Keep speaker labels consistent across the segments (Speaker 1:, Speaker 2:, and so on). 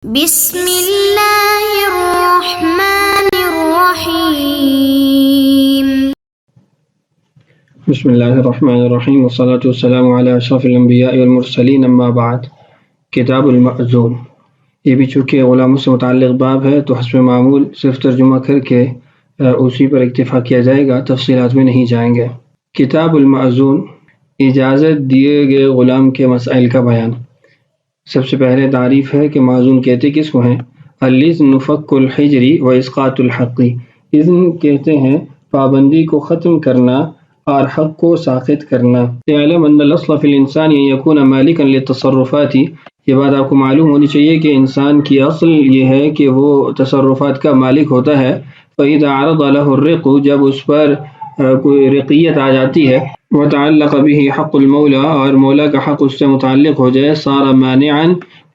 Speaker 1: بسم اللہ الرحمن الرحیم
Speaker 2: بسم اللہ الرحمن الرحیم والصلاة والسلام علی اشرف الانبیاء والمرسلین اما بعد۔ کتاب المأذون، یہ بھی چونکہ غلاموں سے متعلق باب ہے تو حسب معمول صرف ترجمہ کر کے اسی پر اکتفا کیا جائے گا، تفصیلات میں نہیں جائیں گے۔ کتاب المأذون، اجازت دیے گئے غلام کے مسائل کا بیان۔ سب سے پہلے تعریف ہے کہ معذون کہتے کس کو ہیں؟ الاذن فک الحجری و اسقاط الحق۔ اذن کہتے ہیں پابندی کو ختم کرنا اور حق کو ساقط کرنا۔ اعلم ان الاصل فی الانسان ان یکون مالکا للتصرفات، یہ بات آپ کو معلوم ہونی چاہیے کہ انسان کی اصل یہ ہے کہ وہ تصرفات کا مالک ہوتا ہے۔ فاذا عرض له الرق، جب اس پر کوئی رقیت آ جاتی ہے، وتعلق به حق المولا، اور مولا کا حق اس سے متعلق ہو جائے، صار مانعا،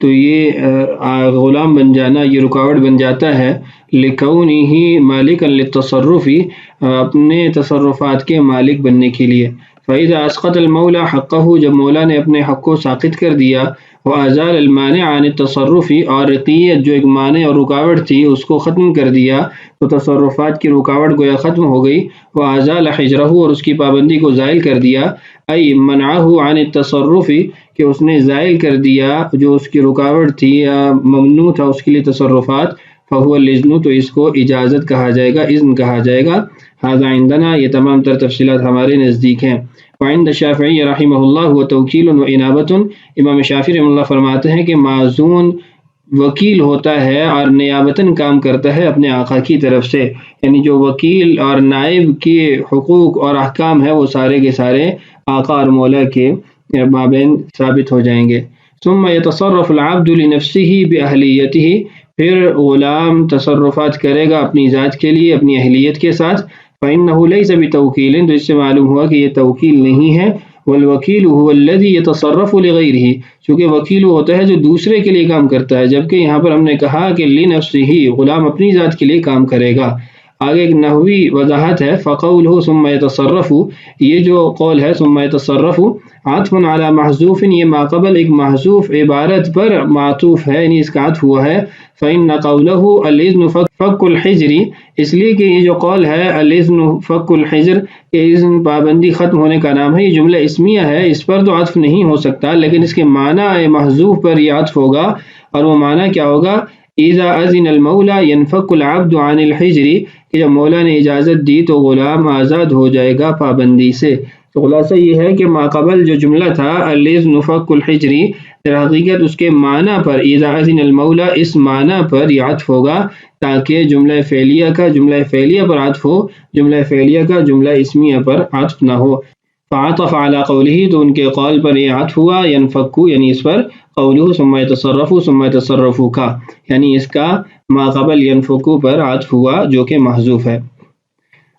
Speaker 2: تو یہ غلام بن جانا یہ رکاوٹ بن جاتا ہے، لکونہ مالکا للتصرف، اپنے تصرفات کے مالک بننے کے لیے۔ فاذا اسقط المولا حقہ، جب مولا نے اپنے حق کو ساقط کر دیا، وازال المانع عن التصرف، اور رقیت جو ایک مانع اور رکاوٹ تھی اس کو ختم کر دیا تو تصرفات کی رکاوٹ گویا ختم ہو گئی۔ وازال حجرہ، اور اس کی پابندی کو زائل کر دیا، ای منعہ عن التصرف، کہ اس نے زائل کر دیا جو اس کی رکاوٹ تھی یا ممنوع تھا اس کے لیے تصرفات، فہو الاذن، تو اس کو اجازت کہا جائے گا، اذن کہا جائے گا۔ ھذا عندنا، یہ تمام تر تفصیلات ہمارے نزدیک ہیں۔ وعند الشافعی رحمہ اللہ و توکیل و انابۃ، امام شافعی رحمہ اللہ فرماتے ہیں کہ معذون وکیل ہوتا ہے اور نیابتاً کام کرتا ہے اپنے آقا کی طرف سے، یعنی جو وکیل اور نائب کے حقوق اور احکام ہے وہ سارے کے سارے آقا اور مولا کے مابین ثابت ہو جائیں گے۔ ثم يتصرف العبد لنفسه باہلیتہ، پھر غلام تصرفات کرے گا اپنی ذات کے لیے اپنی اہلیت کے ساتھ۔ فإنه ليس بتوکیل، تو اس سے معلوم ہوا کہ یہ توکیل نہیں ہے۔ والوکیل هو الذي يتصرف لغیرہ، چونکہ وکیل وہ ہوتا ہے جو دوسرے کے لیے کام کرتا ہے، جبکہ یہاں پر ہم نے کہا کہ لنفسہ، غلام اپنی ذات کے لیے کام کرے گا۔ آگے ایک نحوی وضاحت ہے، فقولہ ثم يتصرف، یہ جو قول ہے ثم يتصرف عطف علی محذوف، یہ ماقبل ایک محذوف عبارت پر معطوف ہے، یعنی اس کا عطف ہوا ہے۔ فإن قولہ الاذن فک الحجر، اس لیے کہ یہ جو قول ہے الاذن فک الحجر، کہ اذن پابندی ختم ہونے کا نام ہے، یہ جملہ اسمیہ ہے، اس پر تو عطف نہیں ہو سکتا، لیکن اس کے معنی محذوف پر یہ عطف ہوگا، اور وہ معنی کیا ہوگا؟ اذا اذن المولا ينفك العبد عن الحجر، کہ جب مولا نے اجازت دی تو غلام آزاد ہو جائے گا پابندی سے۔ تو خلاصہ یہ ہے کہ ماقبل جو جملہ تھا الاذن فک الحجر، در حقیقت اس کے معنی پر اذا اذن المولا، اس معنی پر یہ عطف ہوگا تاکہ جملہ فعلیہ کا جملہ فعلیہ پر عطف ہو، جملہ فعلیہ کا جملہ اسمیہ پر عطف نہ ہو۔ فعطف علی قولہ، تو ان کے قول پر یہ عطف ہوا، ینفکو، یعنی اس پر قولہ ثم يتصرفوا ثم يتصرفوا کا، یعنی اس کا ماقبل ینفکو پر عطف ہوا جو کہ محذوف ہے۔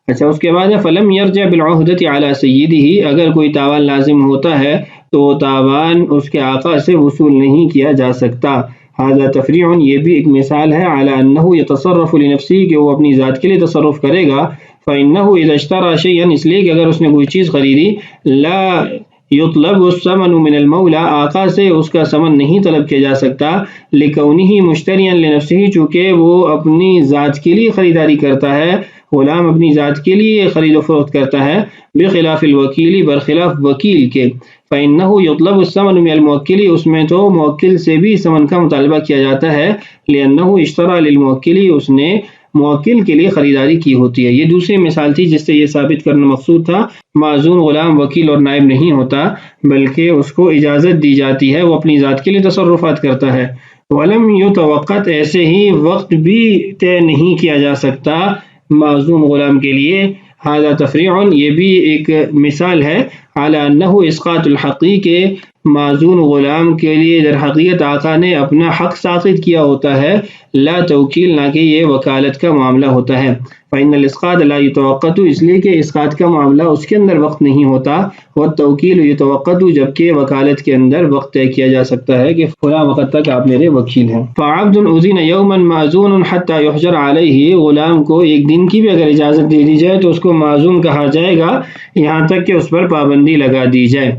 Speaker 2: اچھا، اس کے بعد فلم یرجع بالعہدۃ علی سیدہ، اگر کوئی تاوان لازم ہوتا ہے تو وہ تاوان اس کے آقا سے وصول نہیں کیا جا سکتا۔ ھذا تفریع، یہ بھی ایک مثال ہے، علی انہ یتصرف لنفسہ، کہ وہ اپنی ذات کے لیے تصرف کرے گا۔ فإنہ اذا اشترى شیئا، اس لیے کہ اگر اس نے کوئی چیز خریدی، لا یطلب الثمن من المولا، آقا سے اس کا ثمن نہیں طلب کیا جا سکتا، لکونہ مشتریا لنفسہ، چونکہ وہ اپنی ذات کے لیے خریداری کرتا ہے، غلام اپنی ذات کے لیے خرید و فروخت کرتا ہے، بخلاف الوکیل، برخلاف وکیل کے۔ فإنہ یطلب الثمن من الموکل، اس میں تو موکل سے بھی ثمن کا مطالبہ کیا جاتا ہے، لأنہ اشترى للموکل، اس نے موکل کے لیے خریداری کی ہوتی ہے۔ یہ دوسری مثال تھی جس سے یہ ثابت کرنا مقصود تھا معذون غلام وکیل اور نائب نہیں ہوتا، بلکہ اس کو اجازت دی جاتی ہے، وہ اپنی ذات کے لیے تصرفات کرتا ہے۔ وَلَمْ يُتَوَقَّتْ، ایسے ہی وقت بھی طے نہیں کیا جا سکتا معذون غلام کے لیے۔ ھذا تفریع، یہ بھی ایک مثال ہے، علی انہ اسقاط الحق، کے معذون غلام کے لیے در حقیقت آقا نے اپنا حق ساقط کیا ہوتا ہے، لا توکیل، نہ کہ یہ وکالت کا معاملہ ہوتا ہے۔ فإن الاسقاط لا يتوقت، اس لیے کہ اسقاط کا معاملہ اس کے اندر وقت نہیں ہوتا، والتوکیل یتوقت، جبکہ وکالت کے اندر وقت طے کیا جا سکتا ہے کہ فلاں وقت تک آپ میرے وکیل ہیں۔ فعبد اذن یوما معذون حتى یحجر علیہ، غلام کو ایک دن کی بھی اگر اجازت دے دی جائے تو اس کو معذون کہا جائے گا، یہاں تک کہ اس پر پابندی لگا دی جائے۔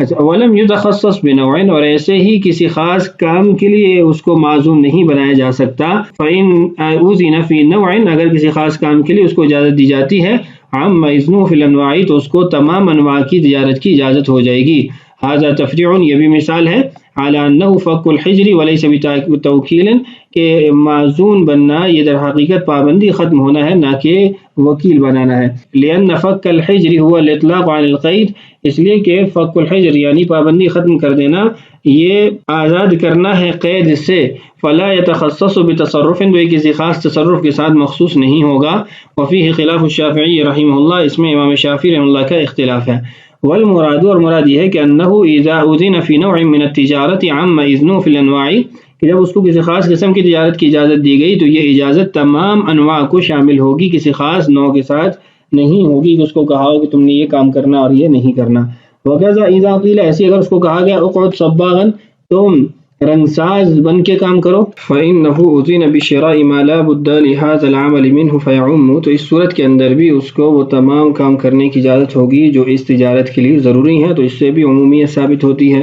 Speaker 2: اچھا، ولم یتخصص بنوع، اور ایسے ہی کسی خاص کام کے لیے اس کو معزوم نہیں بنایا جا سکتا. فإن أذن في نوع، اگر کسی خاص کام کے لیے اس کو اجازت دی جاتی ہے، عم اذنه في الانواع، تو اس کو تمام انواع کی تجارت کی اجازت ہو جائے گی. هذا تفریع، یہ بھی مثال ہے، على انه فك الحجر وليس بتوکیل، کہ معزون بننا یہ در حقیقت پابندی ختم ہونا ہے، نہ کہ وکیل بنانا ہے. لأن فك الحجر هو الاطلاق عن القید، اس لیے کہ فک الحجر یعنی پابندی ختم کر دینا، یہ آزاد کرنا ہے قید سے. فلا يتخصص بتصرف، تو یہ کسی خاص تصرف کے ساتھ مخصوص نہیں ہوگا. وفيه خلاف الشافعی رحمہ اللہ، اس میں امام شافعی رحمہ اللہ کا اختلاف ہے. والمراد، اور مراد یہ ہے کہ انه اذا اذن في نوع من التجارت عم اذنه في الانواع، کہ جب اس کو کسی خاص قسم کی تجارت کی اجازت دی گئی تو یہ اجازت تمام انواع کو شامل ہوگی، کسی خاص نوع کے ساتھ نہیں ہوگی کہ اس کو کہا ہو کہ تم نے یہ کام کرنا اور یہ نہیں کرنا. وکذا اذا قیل، ایسی اگر اس کو کہا گیا اقعد صباغا، تم رنگساز بن کے کام کرو، فإنه أذن بشراء ما لا بد لهذا العمل منه فيعم، تو اس صورت کے اندر بھی اس کو وہ تمام کام کرنے کی اجازت ہوگی جو اس تجارت کے لیے ضروری ہیں، تو اس سے بھی عمومیت ثابت ہوتی ہے.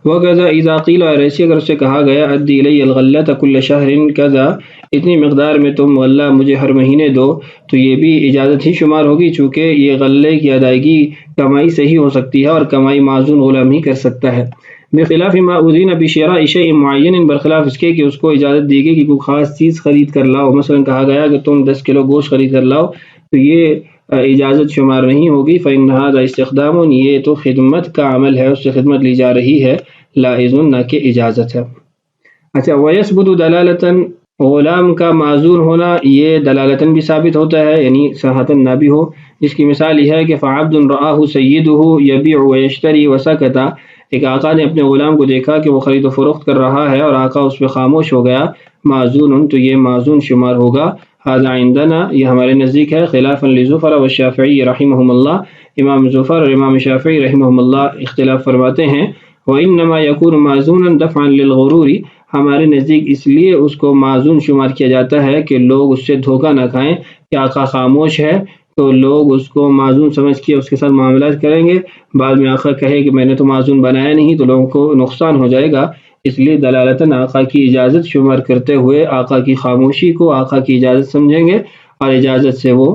Speaker 2: وکذا اذا قیل، اور ایسی اگر اسے کہا گیا ادی الی الغلۃ کل شہر کذا، اتنی مقدار میں تم غلہ مجھے ہر مہینے دو، تو یہ بھی اجازت ہی شمار ہوگی، چونکہ یہ غلے کی ادائیگی کمائی سے ہی ہو سکتی ہے اور کمائی معزون غلام ہی کر سکتا ہے. بخلاف ما اذن بشراء شیء معین، برخلاف اس کے کہ اس کو اجازت دی گئی کہ کوئی خاص چیز خرید کر لاؤ، مثلا کہا گیا کہ تم 10 کلو گوشت خرید کر لاؤ، تو یہ اجازت شمار نہیں ہوگی. فإن هذا استخدام، یہ تو خدمت کا عمل ہے، اس سے خدمت لی جا رہی ہے، لا اذن، نہ کہ اجازت ہے. اچھا، ویثبت دلالتاً، غلام کا معذور ہونا یہ دلالتاً بھی ثابت ہوتا ہے، یعنی صراحتاً نہ بھی ہو، جس کی مثال یہ ہے کہ فعبد رآہ سیدہ یبیع ویشتری وسکت، ایک آقا نے اپنے غلام کو دیکھا کہ وہ خرید و فروخت کر رہا ہے اور آقا اس پہ خاموش ہو گیا، معزون، تو یہ معزون شمار ہوگا. هذا عندنا، یہ ہمارے نزدیک ہے، خلافا لزفر والشافعی رحمہم اللہ، امام زفر اور امام شافعی رحمہم اللہ اختلاف فرماتے ہیں. وانما يكون معزونا دفعا للغرور، ہمارے نزدیک اس لیے اس کو معزون شمار کیا جاتا ہے کہ لوگ اس سے دھوکہ نہ کھائیں کہ آقا خاموش ہے تو لوگ اس کو معزون سمجھ کے اس کے ساتھ معاملات کریں گے، بعد میں آقا کہے کہ میں نے تو معزون بنایا نہیں، تو لوگوں کو نقصان ہو جائے گا. اس لیے دلالتاً آقا کی اجازت شمار کرتے ہوئے آقا کی خاموشی کو آقا کی اجازت سمجھیں گے اور اجازت سے وہ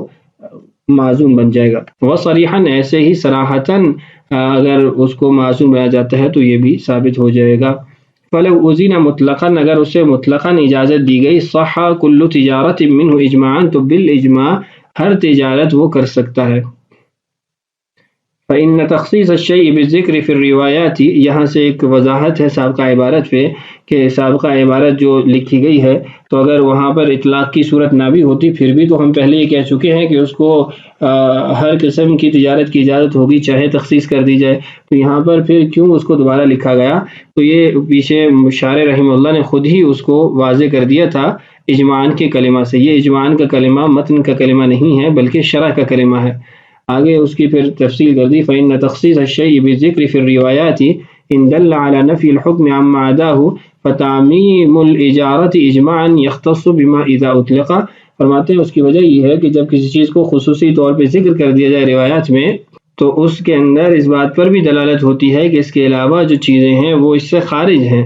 Speaker 2: معزون بن جائے گا. وصریحاً، ایسے ہی صراحتاً اگر اس کو معزون بنایا جاتا ہے تو یہ بھی ثابت ہو جائے گا. فلو اذن مطلقاً، اگر اسے مطلقاً اجازت دی گئی، صح کل تجارت منہ اجماعاً، تو بالاجماع ہر تجارت وہ کر سکتا ہے. فإن تخصیص الشیء بالذکر فی الروایات، یہاں سے ایک وضاحت ہے سابقہ عبارت پہ، کہ سابقہ عبارت جو لکھی گئی ہے تو اگر وہاں پر اطلاق کی صورت نہ بھی ہوتی پھر بھی تو ہم پہلے یہ کہہ چکے ہیں کہ اس کو ہر قسم کی تجارت کی اجازت ہوگی چاہے تخصیص کر دی جائے، تو یہاں پر پھر کیوں اس کو دوبارہ لکھا گیا؟ تو یہ پیچھے شارح رحمہ اللہ نے خود ہی اس کو واضح کر دیا تھا اجماعاً کے کلمہ سے. یہ اجماعاً کا کلمہ متن کا کلمہ نہیں ہے بلکہ شرح کا کلمہ ہے. آگے اس کی پھر تفصیل کر دی. فإن تخصیص الشیء بالذکر فی الروایات ان دل على نفی الحکم عما عداه فتعمیم الاجارت اجماعا یختص بما اذا اطلق. فرماتے ہیں اس کی وجہ یہ ہے کہ جب کسی چیز کو خصوصی طور پہ ذکر کر دیا جائے روایات میں تو اس کے اندر اس بات پر بھی دلالت ہوتی ہے کہ اس کے علاوہ جو چیزیں ہیں وہ اس سے خارج ہیں.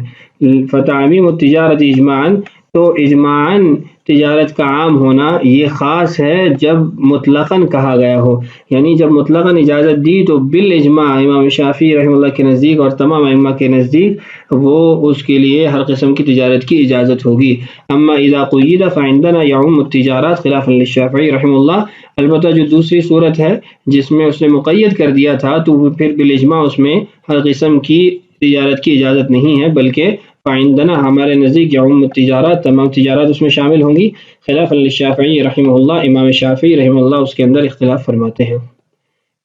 Speaker 2: فتعمیم التجارت اجماعا، تو اجماعاً تجارت کا عام ہونا یہ خاص ہے جب مطلقاً کہا گیا ہو، یعنی جب مطلقاً اجازت دی تو بالاجماع امام شافعی رحمہ اللہ کے نزدیک اور تمام ائمہ کے نزدیک وہ اس کے لیے ہر قسم کی تجارت کی اجازت ہوگی. اما اذا قید فعندنا یعم التجارات خلافا للشافعی رحمہ اللہ، البتہ جو دوسری صورت ہے جس میں اس نے مقید کر دیا تھا تو پھر بالاجماع اس میں ہر قسم کی تجارت کی اجازت نہیں ہے بلکہ فعندنا ہمارے نزدیک یعم التجارات، تمام تجارات اس میں شامل ہوں گی. خلاف للشافعی رحمہ اللہ، امام شافعی رحمہ اللہ اس کے اندر اختلاف فرماتے ہیں.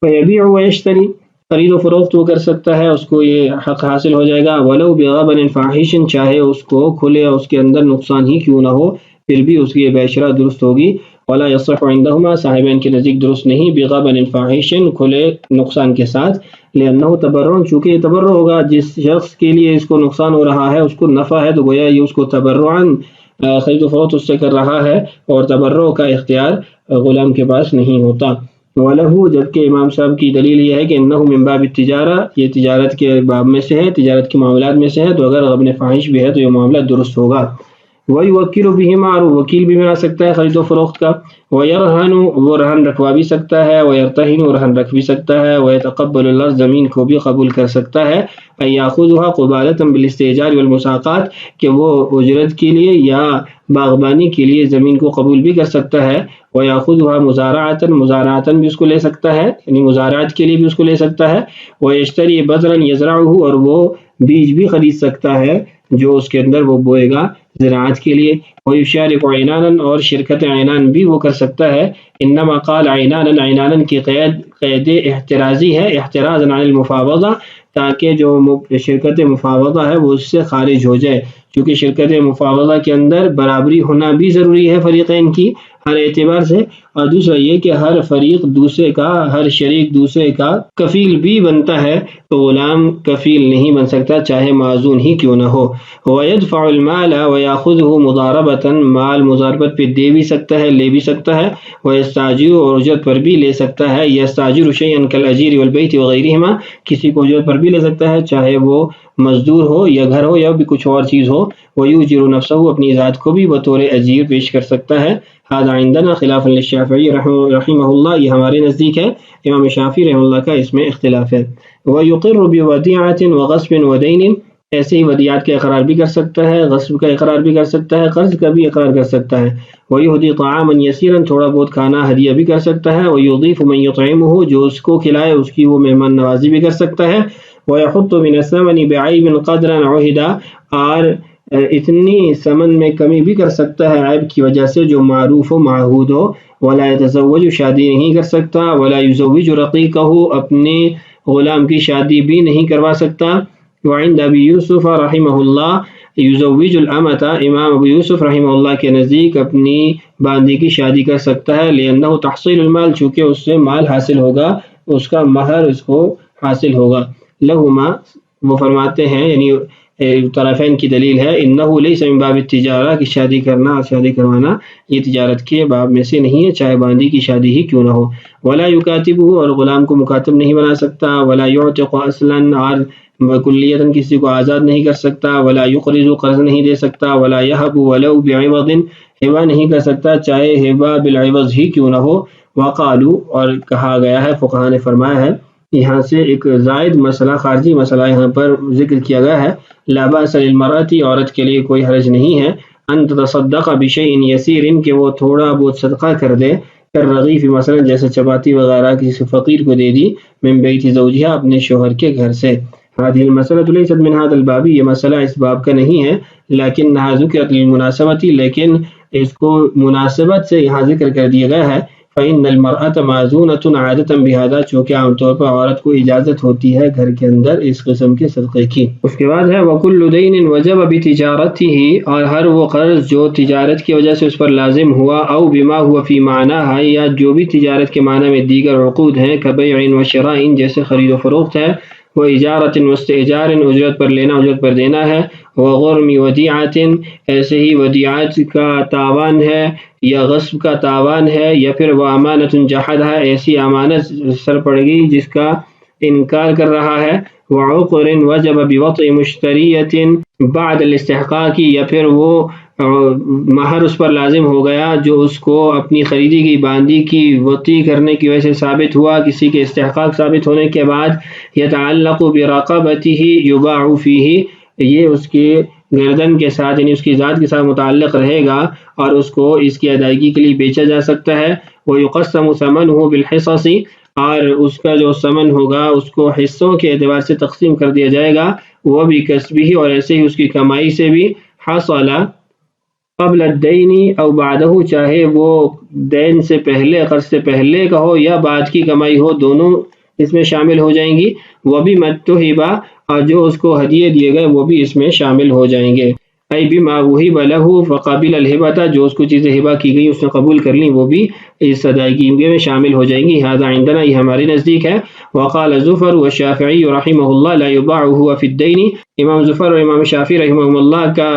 Speaker 2: فیبیع ویشتری، خرید و فروخت وہ کر سکتا ہے، اس کو یہ حق حاصل ہو جائے گا. ولو بغبن فاحش، چاہے اس کو کھلے اس کے اندر نقصان ہی کیوں نہ ہو پھر بھی اس کی بیشرہ درست ہوگی. ولا یصح عندهما، صاحبین کے نزدیک درست نہیں، بغبن فاحش، کھلے نقصان کے ساتھ. لأنه تبرع، چونکہ یہ تبرع ہوگا، جس شخص کے لیے اس کو نقصان ہو رہا ہے اس کو نفع ہے تو گویا یہ اس کو تبرعاً خرید و فروخت اس سے کر رہا ہے اور تبرع کا اختیار غلام کے پاس نہیں ہوتا. وَلَهُ جبکہ امام صاحب کی دلیل یہ ہے کہ انه من باب التجارہ، یہ تجارت کے باب میں سے ہے، تجارت کے معاملات میں سے ہے، تو اگر غبن فاحش بھی ہے تو یہ معاملہ درست ہوگا۔ وَيُوَكِّلُ بِهِمَا، اور وکیل بھی بنا سکتا ہے خرید و فروخت کا۔ وَيَرْهَنُ، وہ رہن رکھوا بھی سکتا ہے۔ وَيَرْتَهِنُ، رہن رکھ بھی سکتا ہے۔ وَيَتَقَبَّلُ الْأَرْضَ، زمین کو بھی قبول کر سکتا ہے۔ أَن يَأْخُذُهَا قُبَالَةً بِالِاسْتِئْجَارِ وَالْمُسَاقَاتِ، کہ وہ اجرت کے لیے یا باغبانی کے لیے زمین کو قبول بھی کر سکتا ہے۔ وَيَأْخُذُهَا مُزَارَعَةً، مزارعتاً بھی اس کو لے سکتا ہے، یعنی مزارعت کے لیے بھی اس کو لے سکتا ہے۔ وَيَشْتَرِي بَذْرًا يَزْرَعُهُ، اور وہ بیج بھی خرید سکتا ہے جو اس کے اندر وہ بوئے گا زراعت کے لیے۔ وَيُشَارِكُ عِنَانًا، اور شرکت عنان بھی وہ کر سکتا ہے۔ انما قال عنانا، عنانا کی قید احترازی ہے، احترازا عن المفاوضہ، تاکہ جو شرکت مفاوضہ ہے وہ اس سے خارج ہو جائے، کیونکہ شرکت مفاوضہ کے اندر برابری ہونا بھی ضروری ہے فریقین کی ہر اعتبار سے، اور دوسرا یہ کہ ہر فریق دوسرے کا، ہر شریک دوسرے کا کفیل بھی بنتا ہے، تو غلام کفیل نہیں بن سکتا چاہے معزون ہی کیوں نہ ہو۔ وَيَدْفَعُ الْمَالَ وَيَأْخُذُهُ مُضَارَبَةً، مال مضاربت پہ دے بھی سکتا ہے، لے بھی سکتا ہے۔ وَيَسْتَأْجِرُ، اور اجرت پر بھی لے سکتا ہے۔ يَسْتَأْجِرُ شَيْئًا كَالْأَجِيرِ وَالْبَيْتِ وَغَيْرِهِمَا، کسی کو اجرت پر بھی لے سکتا ہے چاہے وہ مزدور ہو یا گھر ہو یا بھی کچھ اور چیز ہو۔ وَيُؤْجِرُ نَفْسَهُ، اپنی ذات کو بھی بطور اجیر پیش کر سکتا ہے۔ هذا عندنا خلاف للشافعی رحمہ اللہ، یہ ہمارے نزدیک ہے، امام شافعی رحمہ اللہ کا اس میں اختلاف ہے۔ وَيُقِرُّ بِوَدِيعَةٍ وَغَصْبٍ وَدَيْنٍ، ایسے ہی ودیعات کا اقرار بھی کر سکتا ہے، غصب کا اقرار بھی کر سکتا ہے، قرض کا بھی اقرار کر سکتا ہے۔ وَيُهْدِي طَعَامًا يَسِيرًا، تھوڑا بہت کھانا ہدیہ بھی کر سکتا ہے۔ وَيُضِيفُ مَن يُطْعِمُهُ، جو اس کو کھلائے اس کی وہ مہمان نوازی بھی کر سکتا ہے۔ وَيَحُطُّ مِنَ الثَّمَنِ بِعَيْبٍ قَدْرًا عُهِدَ، اور اتنی ثمن میں کمی بھی کر سکتا ہے عیب کی وجہ سے جو معروف و معہود ہو۔ وَلَا يَتَزَوَّجُ، شادی نہیں کر سکتا۔ وَلَا يُزَوِّجُ رَقِيقَهُ، اپنے غلام کی شادی بھی نہیں کروا سکتا۔ وعند ابی یوسف رحمہ اللہ یزوج الامة، امام ابو یوسف رحمہ اللہ کے نزدیک اپنی باندی کی شادی کر سکتا ہے، لأنه تحصیل المال، چونکہ اس سے مال حاصل ہوگا، اس کا مہر اس کو حاصل ہوگا۔ لہما، وہ فرماتے ہیں یعنی طرفین کی دلیل ہے، انه ليس من باب التجارہ، کی شادی کرنا اور شادی کروانا یہ تجارت کے باب میں سے نہیں ہے، چاہے باندی کی شادی ہی کیوں نہ ہو۔ ولا یکاتبہ، اور غلام کو مکاتب نہیں بنا سکتا۔ ولا یعتق اصلا، اور کلیتاً کسی کو آزاد نہیں کر سکتا۔ ولا یقرض، قرض نہیں دے سکتا۔ ولا یہب ولو بعوض، ہبہ نہیں کر سکتا چاہے ہبہ بالعوض ہی کیوں نہ ہو۔ وقالو، اور کہا گیا ہے، فقہاء نے فرمایا ہے، یہاں سے ایک زائد مسئلہ، خارجی مسئلہ یہاں پر ذکر کیا گیا ہے، لا باس للمرأة، عورت کے لیے کوئی حرج نہیں ہے، ان تتصدق بشیء یسیر، کہ وہ تھوڑا بہت صدقہ کر دے، الرغیف مثلا جیسے چپاتی وغیرہ کسی فقیر کو دے دی، من بیت زوجہا، اپنے شوہر کے گھر سے۔ هذه المسألة ليست من هذا الباب، یہ مسئلہ اس باب کا نہیں ہے، لیکنها ذکرت للمناسبۃ، لیکن اس کو مناسبت سے یہاں ذکر کر دیا گیا ہے۔ فإن المرأة معزونة عادة بهذا، چونکہ عام طور پر عورت کو اجازت ہوتی ہے گھر کے اندر اس قسم کے صدقے کی۔ اس کے بعد ہے وكل دين وجب بتجارته، اور ہر وہ قرض جو تجارت کی وجہ سے اس پر لازم ہوا، او بما هو في معناها، یا جو بھی تجارت کے معنی میں دیگر عقود ہیں، كبيع وشراء، جیسے خرید و فروخت ہے، وہ اجارت واستئجار، اجرت پر لینا اجرت پر دینا ہے، وغرم ودیعت، ایسے ہی ودیعت کا تاوان ہے یا غصب کا تاوان ہے، یا پھر وہ امانت جحدہ، ایسی امانت سر پڑ گئی جس کا انکار کر رہا ہے، وعقر وجب بوطء مشتریت بعد الاستحقاق، یا پھر وہ مہر اس پر لازم ہو گیا جو اس کو اپنی خریدی کی باندی کی وطی کرنے کی وجہ سے ثابت ہوا، کسی کے استحقاق ثابت ہونے کے بعد، یتعلق برقبتہ یباع فیہ، یہ اس کی گردن کے ساتھ یعنی اس کی ذات کے ساتھ متعلق رہے گا اور اس کو اس کی ادائیگی کے لیے بیچا جا سکتا ہے۔ ویقسم ثمنہ بالحصص، اور اس کا جو ثمن ہوگا اس کو حصوں کے اعتبار سے تقسیم کر دیا جائے گا، وہ بھی کسبہ، اور ایسے ہی اس کی کمائی سے بھی، حصل قبل الدین او بعدہ، چاہے وہ دین سے پہلے، قرض سے پہلے کا ہو یا بعد کی کمائی ہو، دونوں اس میں شامل ہو جائیں گی۔ وہ بھی متہبہ، اور جو اس کو ہدیے دیے گئے وہ بھی اس میں شامل ہو جائیں گے۔ ای بما وہب لہ فقبل الہبۃ، جو اس کو چیزیں ہبہ کی گئی اس نے قبول کر لی، وہ بھی اس ادائیگی میں شامل ہو جائیں گی۔ ھذا عندنا، یہ ہمارے نزدیک ہے۔ وقال زفر والشافعی رحمہ اللہ لا یباع هو فی الدین، امام ظفر اور امام شافعی رحمہ اللہ کا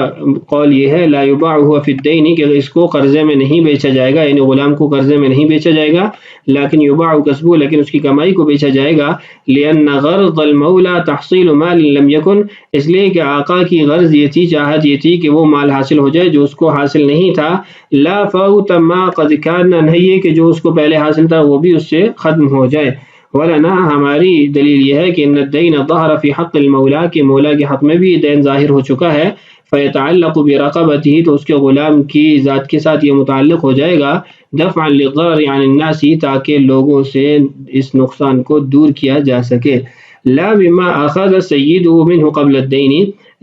Speaker 2: قول یہ ہے لا یباع هو فی الدین کہ اس کو قرضے میں نہیں بیچا جائے گا، یعنی غلام کو قرضے میں نہیں بیچا جائے گا، لیکن یباع کسبہ لیکن اس کی کمائی کو بیچا جائے گا، لأن غرض المولا تحصیل مال لم یکن اس لیے کہ آقا کی غرض یہ تھی، چاہت یہ تھی کہ وہ مال حاصل ہو جائے جو اس کو حاصل نہیں تھا، لا فوت ما قد کان نہیں کہ جو اس کو پہلے حاصل تھا وہ بھی اس سے ختم ہو جائے۔ ولنا ہماری دلیل یہ ہے کہ ان الدین ظہر فی حق المولا کہ مولا کے حق میں بھی دین ظاہر ہو چکا ہے، فیتعلق برقبتہ تو اس کے غلام کی ذات کے ساتھ یہ متعلق ہو جائے گا، دفعا للضرر عن الناس تاکہ لوگوں سے اس نقصان کو دور کیا جا سکے، لا بما اخذ سیدہ منہ قبل الدین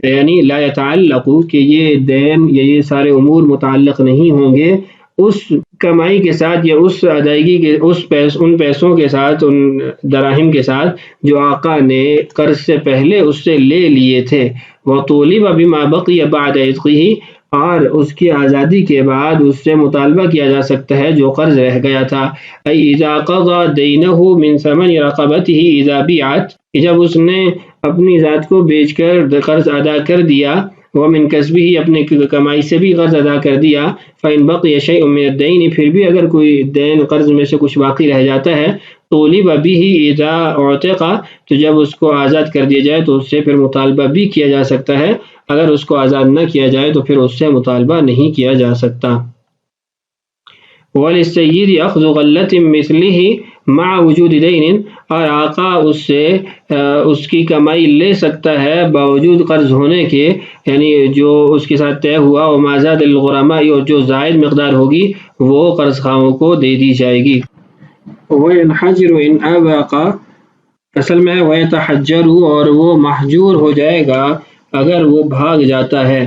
Speaker 2: یعنی لا يتعلق کہ یہ دین یا یہ سارے امور متعلق نہیں ہوں گے اس کمائی کے ساتھ یا اس ادائیگی کے ان پیسوں کے ساتھ، ان دراہم کے ساتھ جو آقا نے قرض سے پہلے اس سے لے لیے تھے، وطولب بما بقی بعد عتقہ اور اس کی آزادی کے بعد اس سے مطالبہ کیا جا سکتا ہے جو قرض رہ گیا تھا، ای اذا قضى دینہ من ثمن رقبتہ اذا بیعت جب اس نے اپنی ذات کو بیچ کر قرض ادا کر دیا، ومن کسبہ اپنے کمائی سے بھی قرض ادا کر دیا، فإن بقي شيء من الدین پھر بھی اگر کوئی دین قرض میں سے کچھ باقی رہ جاتا ہے، طولب به اذا اعتق تو جب اس کو آزاد کر دیا جائے تو اس سے پھر مطالبہ بھی کیا جا سکتا ہے، اگر اس کو آزاد نہ کیا جائے تو پھر اس سے مطالبہ نہیں کیا جا سکتا۔ وَلِلسَّيِّدِ أَخْذُ غَلَّةٍ مِثْلِهِ مع وجود دین اور آقا اس سے اس کی کمائی لے سکتا ہے باوجود قرض ہونے کے، یعنی جو اس کے ساتھ طے ہوا، وما زاد للغرماء اور جو زائد مقدار ہوگی وہ قرض خواہوں کو دے دی جائے گی۔ وَيَنْحَجِرُ إِنْ أَبَاقَ اصل میں وَيَتَحَجَّرُ اور وہ محجور ہو جائے گا اگر وہ بھاگ جاتا ہے،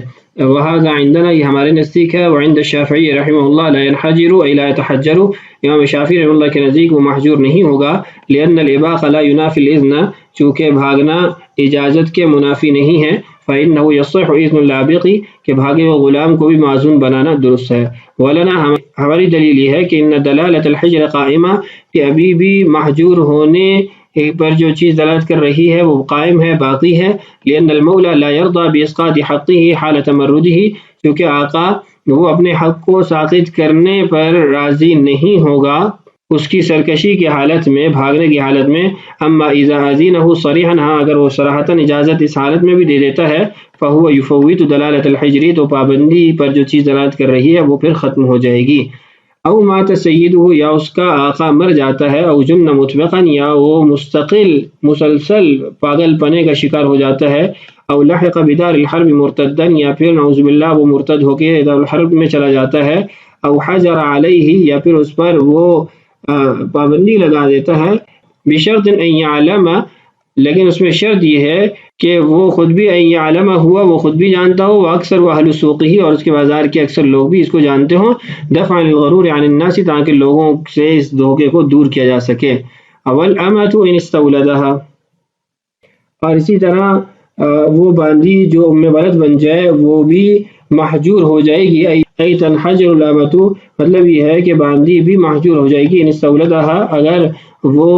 Speaker 2: وہذا عندنا یہ ہمارے نزدیک ہے، وعند الشافعی رحمہ اللہ لا ينحجر اي لا يتحجر امام شافعی رحمہ اللہ کے نزدیک وہ محجور نہیں ہوگا، لأن الإباق لا ينافي الإذن چونکہ بھاگنا اجازت کے منافی نہیں ہے، فإنه يصح إذن اللابق کہ بھاگے ہوئے غلام کو بھی معزون بنانا درست ہے، ولنا ہماری دلیل یہ ہے کہ ان دلالت الحجر قائمہ کہ ابھی بھی محجور ہونے پر جو چیز دلالت کر رہی ہے وہ قائم ہے، باقی ہے، لأن المولى لا يرضى بإسقاط حقه حال تمرده کیونکہ آقا وہ اپنے حق کو ساقط کرنے پر راضی نہیں ہوگا اس کی سرکشی کی حالت میں، بھاگنے کی حالت میں، اما اذا اذینہ صریحا ہاں اگر وہ صراحتاً اجازت اس حالت میں بھی دے دیتا ہے، فهو يفوت دلالت الحجری تو پابندی پر جو چیز دلالت کر رہی ہے وہ پھر ختم ہو جائے گی، او مات سیدہ یا اس کا آقا مر جاتا ہے، او جن مطبقا یا وہ مسلسل پاگل پنے کا شکار ہو جاتا ہے، او لحق بدار الحرب مرتدا یا پھر نعوذ باللہ وہ مرتد ہو کے دار الحرب میں چلا جاتا ہے، او حجر علیہ یا پھر اس پر وہ پابندی لگا دیتا ہے، بشرط ان یعلم لیکن اس میں شرط یہ ہے کہ وہ خود بھی ان یعلم ہوا وہ خود بھی جانتا ہو، وہ اکثر وہ اہل سوقی اور اس کے بازار کے اکثر لوگ بھی اس کو جانتے ہوں، دفعا للغرور عن الناس تاکہ لوگوں سے اس دھوکے کو دور کیا جا سکے، اول امت ان استولدها اور اسی طرح وہ باندی جو ام ولد بن جائے وہ بھی محجور ہو جائے گی، ای تنحجر الامت مطلب یہ ہے کہ باندی بھی محجور ہو جائے گی، ان استولدها اگر وہ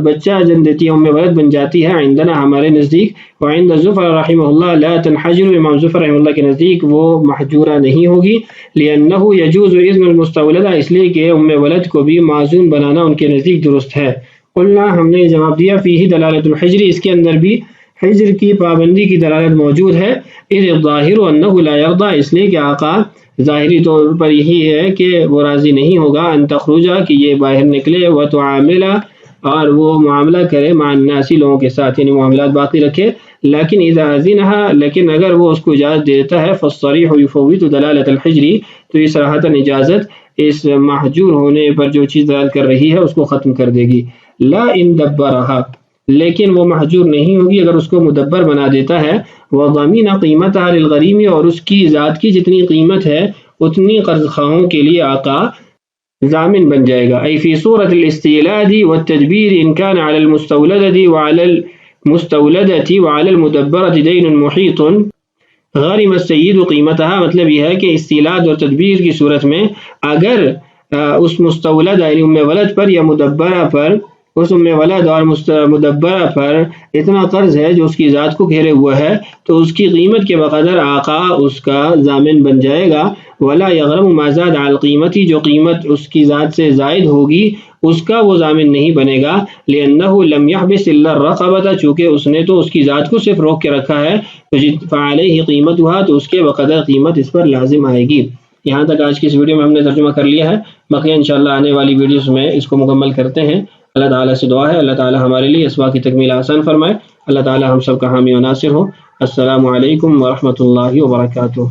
Speaker 2: بچہ جن دیتی ہے ام ولد بن جاتی ہے، عندنا ہمارے نزدیک، وعند ظفر رحمہ اللہ لا تنحجر امام ظفر رحمہ اللہ کے نزدیک وہ محجورہ نہیں ہوگی، لأنہ یجوز اذن المستولدہ اس لیے کہ ام ولد کو بھی معزون بنانا ان کے نزدیک درست ہے، قلنا ہم نے جواب دیا فیہ دلالت الحجر اس کے اندر بھی حجر کی پابندی کی دلالت موجود ہے، اذ الظاہر انہ لا یرضى اس لیے کہ آقا ظاہری طور پر یہی ہے کہ وہ راضی نہیں ہوگا، ان تخرجا کہ یہ باہر نکلے، وتعامل اور وہ معاملہ کرے، مع الناس لوگوں کے ساتھ یعنی معاملات باقی رکھے، لیکن اذا اذنها لیکن اگر وہ اس کو اجازت دیتا ہے، فالصریح یفوت دلالت الحجری تو یہ صراحتاً اجازت اس محجور ہونے پر جو چیز دلالت کر رہی ہے اس کو ختم کر دے گی، لا ان دبرها لیکن وہ محجور نہیں ہوگی اگر اس کو مدبر بنا دیتا ہے، وضمین قیمتها للغریم اور اس کی ذات کی جتنی قیمت ہے اتنی قرض خواہوں کے لیے آقا ضامن بن جائے گا، ای فی صورت الاستیلاد والتدبیر ان کان علی المستولدۃ وعلی المستولدۃ وعلی المدبرۃ دین محیط غرم السید قیمتها مطلب یہ ہے کہ استیلاد اور تدبیر کی صورت میں اگر اس مستولدہ یعنی ام ولد پر یا مدبرہ پر اس ام ولد اور مدبرہ پر اتنا قرض ہے جو اس کی ذات کو گھیرے ہوا ہے تو اس کی قیمت کے بقدر آقا اس کا ضامن بن جائے گا. ولا یغرم ما زاد علی القیمت، جو قیمت اس کی ذات سے زائد ہوگی اس کا وہ ضامن نہیں بنے گا. لأنہ لم يحبس الا الرقبۃ، چونکہ اس نے تو اس کی ذات کو صرف روک کے رکھا ہے. فعلیہ قیمتها، تو اس کے بقدر قیمت اس پر لازم آئے گی. یہاں تک آج کی اس ویڈیو میں ہم نے ترجمہ کر لیا ہے. بقیہ انشاءاللہ آنے والی ویڈیوز میں اس کو مکمل کرتے ہیں. اللہ تعالیٰ سے دعا ہے اللہ تعالیٰ ہمارے لیے اس بات کی تکمیل آسان فرمائے. اللہ تعالیٰ ہم سب کا حامی و ناصر ہو. السلام علیکم ورحمۃ اللہ وبرکاتہ.